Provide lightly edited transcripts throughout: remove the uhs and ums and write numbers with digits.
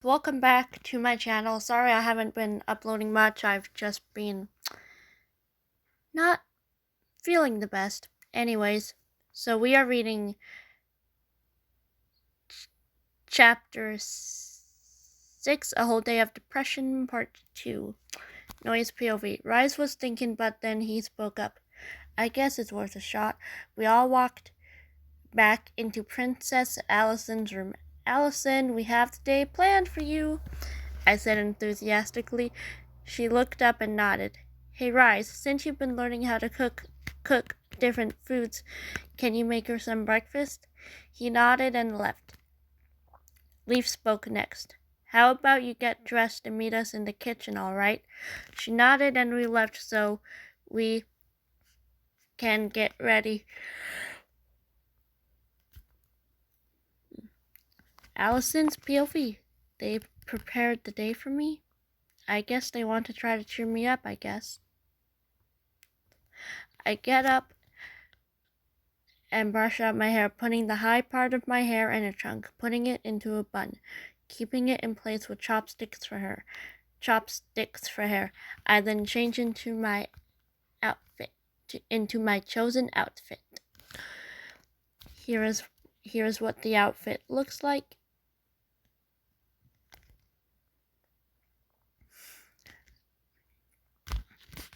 welcome back to my channel. Sorry I haven't been uploading much. I've just been not feeling the best. Anyways, so we are reading chapter 6, A Whole Day of Depression, part 2. Noise POV. Rise was thinking, but then he spoke up. I guess it's worth a shot. We all walked back into Princess Allison's room. Allison, we have the day planned for you, I said enthusiastically. She looked up and nodded. Hey, Rise, since you've been learning how to cook different foods, can you make her some breakfast? He nodded and left. Leaf spoke next. How about you get dressed and meet us in the kitchen, all right? She nodded and we left so we can get ready. Allison's POV. They prepared the day for me? I guess they want to try to cheer me up, I guess. I get up and brush out my hair, putting the high part of my hair in a chunk, putting it into a bun, keeping it in place with chopsticks for hair. I then change into my chosen outfit. Here is what the outfit looks like.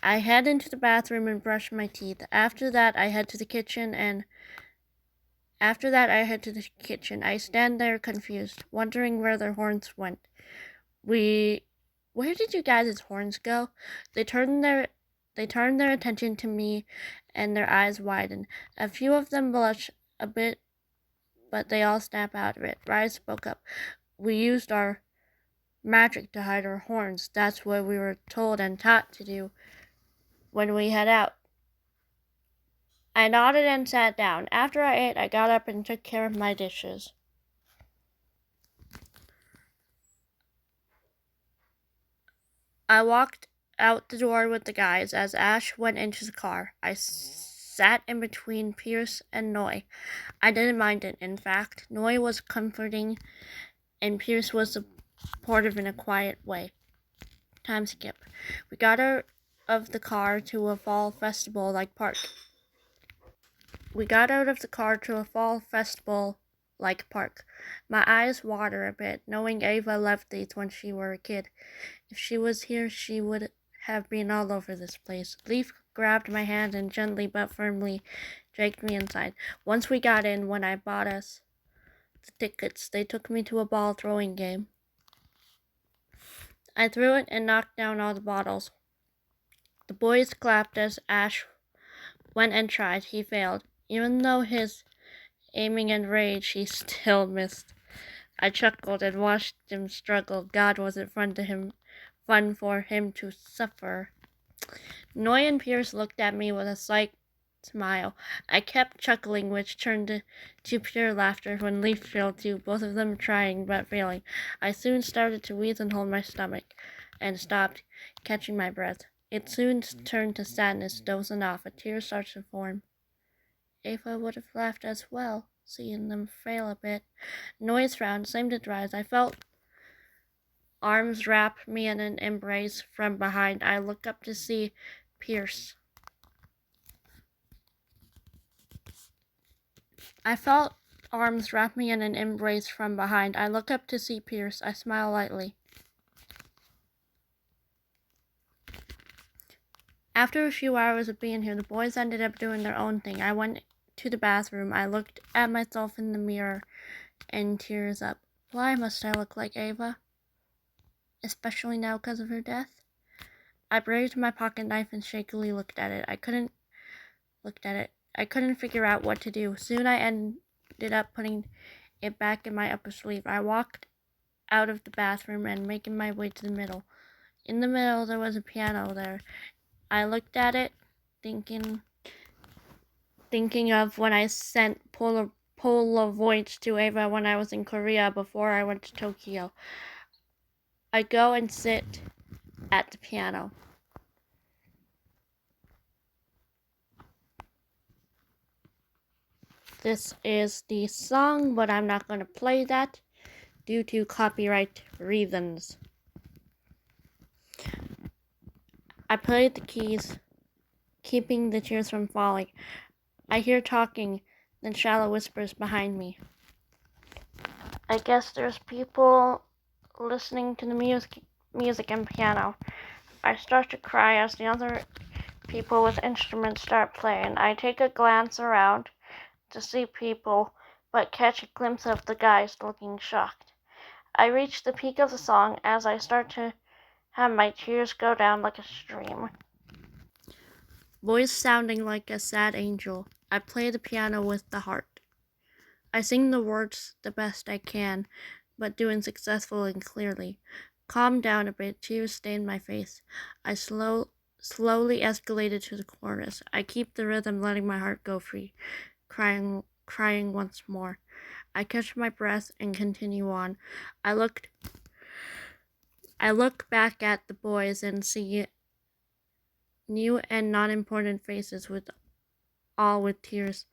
I head into the bathroom and brush my teeth. After that, I head to the kitchen. I stand there confused, wondering where their horns went. Where did you guys' horns go? They turned their attention to me, and their eyes widen. A few of them blush a bit, but they all snap out of it. Rise spoke up. We used our magic to hide our horns. That's what we were told and taught to do when we head out. I nodded and sat down. After I ate, I got up and took care of my dishes. I walked out the door with the guys as Ash went into the car. I sat in between Pierce and Noi. I didn't mind it, in fact. Noi was comforting and Pierce was supportive in a quiet way. Time skip. We got out of the car to a fall festival-like park. My eyes water a bit, knowing Ava left these when she were a kid. If she was here, she would have been all over this place. Leaf grabbed my hand and gently but firmly dragged me inside. Once we got in, when I bought us the tickets, they took me to a ball throwing game. I threw it and knocked down all the bottles. The boys clapped as Ash went and tried. He failed. Even though his aiming and rage, he still missed. I chuckled and watched him struggle. God, was it fun for him to suffer. Noi and Pierce looked at me with a slight smile. I kept chuckling, which turned to pure laughter when Leaf failed too, both of them trying but failing. I soon started to wheeze and hold my stomach, and stopped, catching my breath. It soon turned to sadness, dozing off. A tear started to form. Ava would have laughed as well, seeing them fail a bit. Noi's frown seemed to rise. I felt arms wrap me in an embrace from behind. I looked up to see Pierce. I smiled lightly. After a few hours of being here, the boys ended up doing their own thing. I went to the bathroom. I looked at myself in the mirror and tears up. Why must I look like Ava? Especially now because of her death? I raised my pocket knife and shakily looked at it. I couldn't figure out what to do. Soon I ended up putting it back in my upper sleeve. I walked out of the bathroom and making my way to the middle. In the middle, there was a piano there. I looked at it, thinking of when I sent Polaroids to Ava when I was in Korea before I went to Tokyo. I go and sit at the piano. This is the song, but I'm not going to play that. due to copyright reasons. I played the keys, keeping the tears from falling. I hear talking, then shallow whispers behind me. I guess there's people listening to the music and piano. I start to cry as the other people with instruments start playing. I take a glance around to see people, but catch a glimpse of the guys looking shocked. I reach the peak of the song as I start to have my tears go down like a stream. Voice sounding like a sad angel. I play the piano with the heart. I sing the words the best I can, but do unsuccessfully and clearly. Calm down a bit, tears stain my face. I slowly escalated to the chorus. I keep the rhythm, letting my heart go free, crying once more. I catch my breath and continue on. I look back at the boys and see new and non-important faces with tears.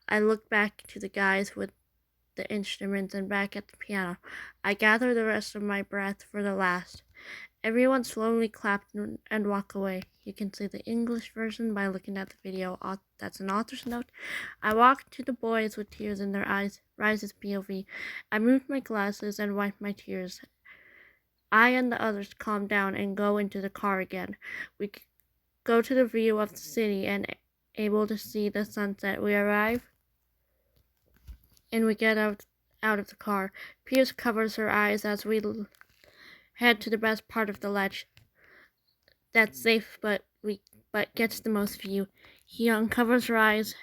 I look back to the guys with the instruments and back at the piano. I gather the rest of my breath for the last. Everyone slowly clapped and walked away. You can see the English version by looking at the video. That's an author's note. I walked to the boys with tears in their eyes. Rises POV. I moved my glasses and wiped my tears. I and the others calm down and go into the car again. We go to the view of the city and able to see the sunset. We arrive and we get out of the car. Pierce covers her eyes as we head to the best part of the ledge. That's safe, but gets the most view. He uncovers her eyes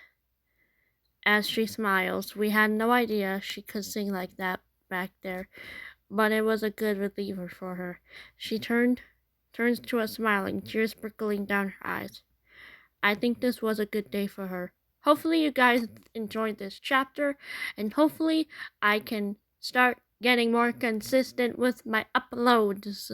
as she smiles. We had no idea she could sing like that back there, but it was a good reliever for her. She turns to us smiling, tears sparkling down her eyes. I think this was a good day for her. Hopefully you guys enjoyed this chapter, and hopefully I can start getting more consistent with my uploads.